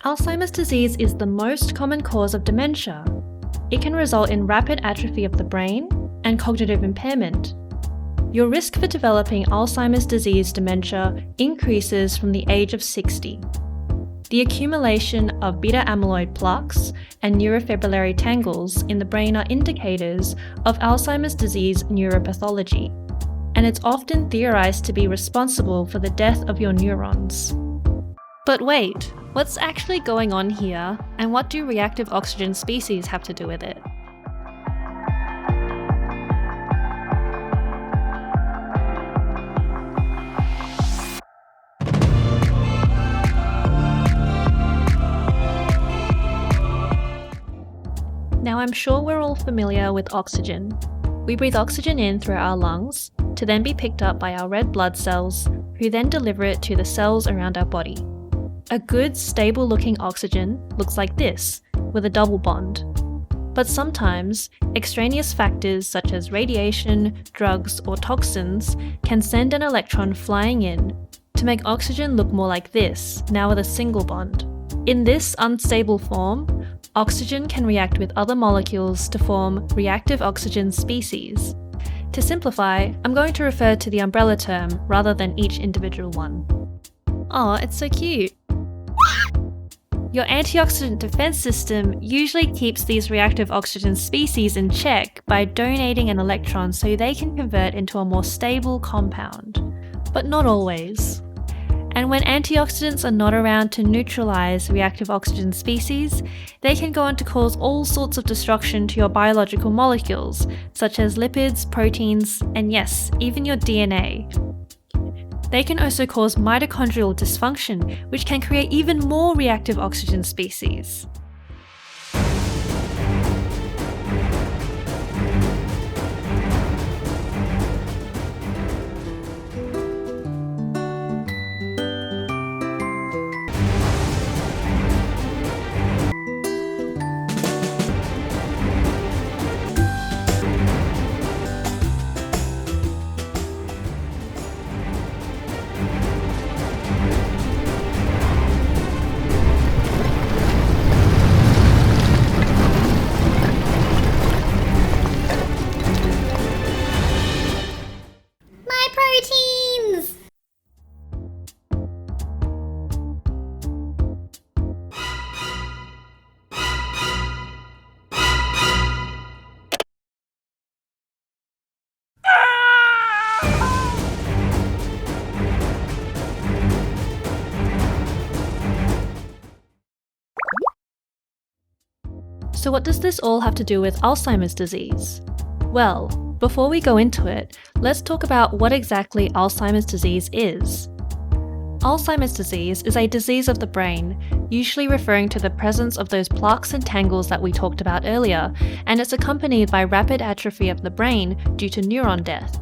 Alzheimer's disease is the most common cause of dementia. It can result in rapid atrophy of the brain and cognitive impairment. Your risk for developing Alzheimer's disease dementia increases from the age of 60. The accumulation of beta-amyloid plaques and neurofibrillary tangles in the brain are indicators of Alzheimer's disease neuropathology, and it's often theorized to be responsible for the death of your neurons. But wait, what's actually going on here, and what do reactive oxygen species have to do with it? Now, I'm sure we're all familiar with oxygen. We breathe oxygen in through our lungs to then be picked up by our red blood cells, who then deliver it to the cells around our body. A good, stable-looking oxygen looks like this, with a double bond. But sometimes, extraneous factors such as radiation, drugs, or toxins can send an electron flying in to make oxygen look more like this, now with a single bond. In this unstable form, oxygen can react with other molecules to form reactive oxygen species. To simplify, I'm going to refer to the umbrella term rather than each individual one. Oh, it's so cute! Your antioxidant defense system usually keeps these reactive oxygen species in check by donating an electron so they can convert into a more stable compound. But not always. And when antioxidants are not around to neutralize reactive oxygen species, they can go on to cause all sorts of destruction to your biological molecules, such as lipids, proteins, and yes, even your DNA. They can also cause mitochondrial dysfunction, which can create even more reactive oxygen species. Proteins! So what does this all have to do with Alzheimer's disease? Well, before we go into it, let's talk about what exactly Alzheimer's disease is. Alzheimer's disease is a disease of the brain, usually referring to the presence of those plaques and tangles that we talked about earlier, and it's accompanied by rapid atrophy of the brain due to neuron death.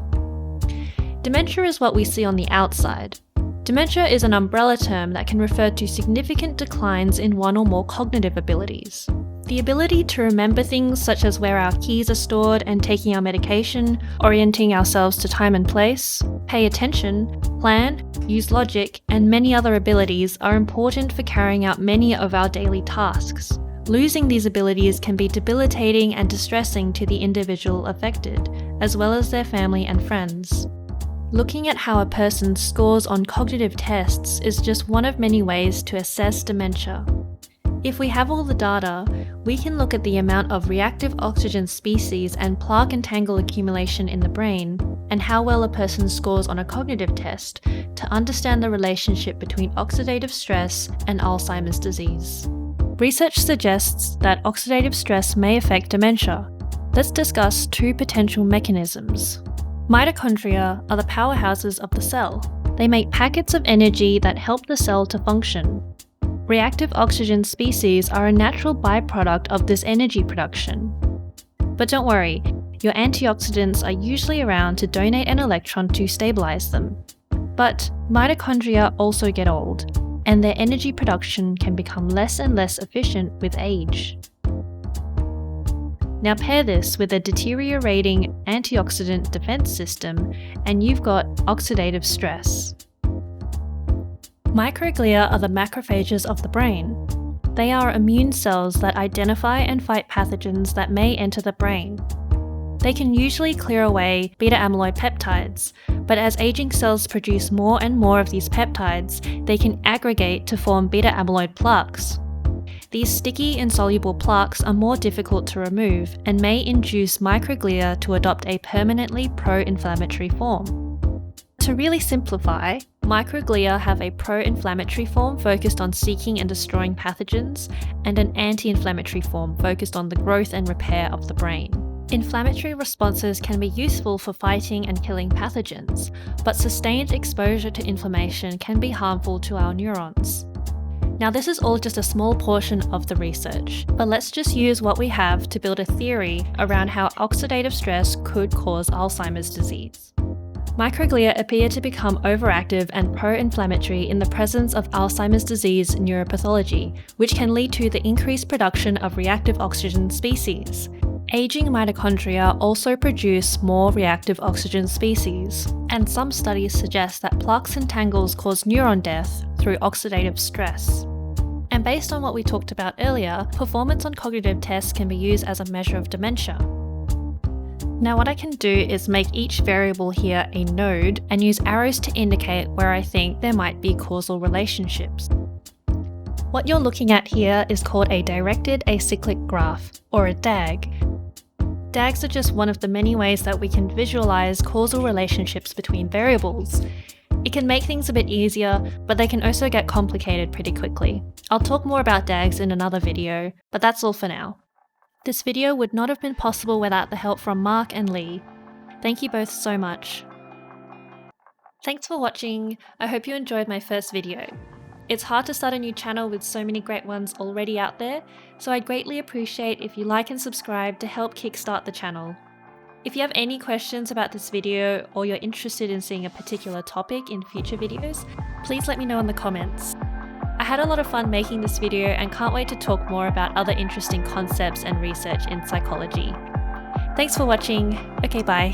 Dementia is what we see on the outside. Dementia is an umbrella term that can refer to significant declines in one or more cognitive abilities. The ability to remember things such as where our keys are stored and taking our medication, orienting ourselves to time and place, pay attention, plan, use logic, and many other abilities are important for carrying out many of our daily tasks. Losing these abilities can be debilitating and distressing to the individual affected, as well as their family and friends. Looking at how a person scores on cognitive tests is just one of many ways to assess dementia. If we have all the data, we can look at the amount of reactive oxygen species and plaque and tangle accumulation in the brain, and how well a person scores on a cognitive test to understand the relationship between oxidative stress and Alzheimer's disease. Research suggests that oxidative stress may affect dementia. Let's discuss two potential mechanisms. Mitochondria are the powerhouses of the cell. They make packets of energy that help the cell to function. Reactive oxygen species are a natural byproduct of this energy production. But don't worry, your antioxidants are usually around to donate an electron to stabilize them. But mitochondria also get old, and their energy production can become less and less efficient with age. Now pair this with a deteriorating antioxidant defense system, and you've got oxidative stress. Microglia are the macrophages of the brain. They are immune cells that identify and fight pathogens that may enter the brain. They can usually clear away beta-amyloid peptides, but as aging cells produce more and more of these peptides, they can aggregate to form beta-amyloid plaques. These sticky, insoluble plaques are more difficult to remove and may induce microglia to adopt a permanently pro-inflammatory form. To really simplify, microglia have a pro-inflammatory form focused on seeking and destroying pathogens, and an anti-inflammatory form focused on the growth and repair of the brain. Inflammatory responses can be useful for fighting and killing pathogens, but sustained exposure to inflammation can be harmful to our neurons. Now, this is all just a small portion of the research, but let's just use what we have to build a theory around how oxidative stress could cause Alzheimer's disease. Microglia appear to become overactive and pro-inflammatory in the presence of Alzheimer's disease neuropathology, which can lead to the increased production of reactive oxygen species. Aging mitochondria also produce more reactive oxygen species, and some studies suggest that plaques and tangles cause neuron death through oxidative stress. And based on what we talked about earlier, performance on cognitive tests can be used as a measure of dementia. Now what I can do is make each variable here a node and use arrows to indicate where I think there might be causal relationships. What you're looking at here is called a directed acyclic graph, or a DAG. DAGs are just one of the many ways that we can visualize causal relationships between variables. It can make things a bit easier, but they can also get complicated pretty quickly. I'll talk more about DAGs in another video, but that's all for now. This video would not have been possible without the help from Mark and Lee. Thank you both so much. Thanks for watching. I hope you enjoyed my first video. It's hard to start a new channel with so many great ones already out there, so I'd greatly appreciate if you like and subscribe to help kickstart the channel. If you have any questions about this video or you're interested in seeing a particular topic in future videos, please let me know in the comments. I had a lot of fun making this video and can't wait to talk more about other interesting concepts and research in psychology. Thanks for watching. Okay, bye.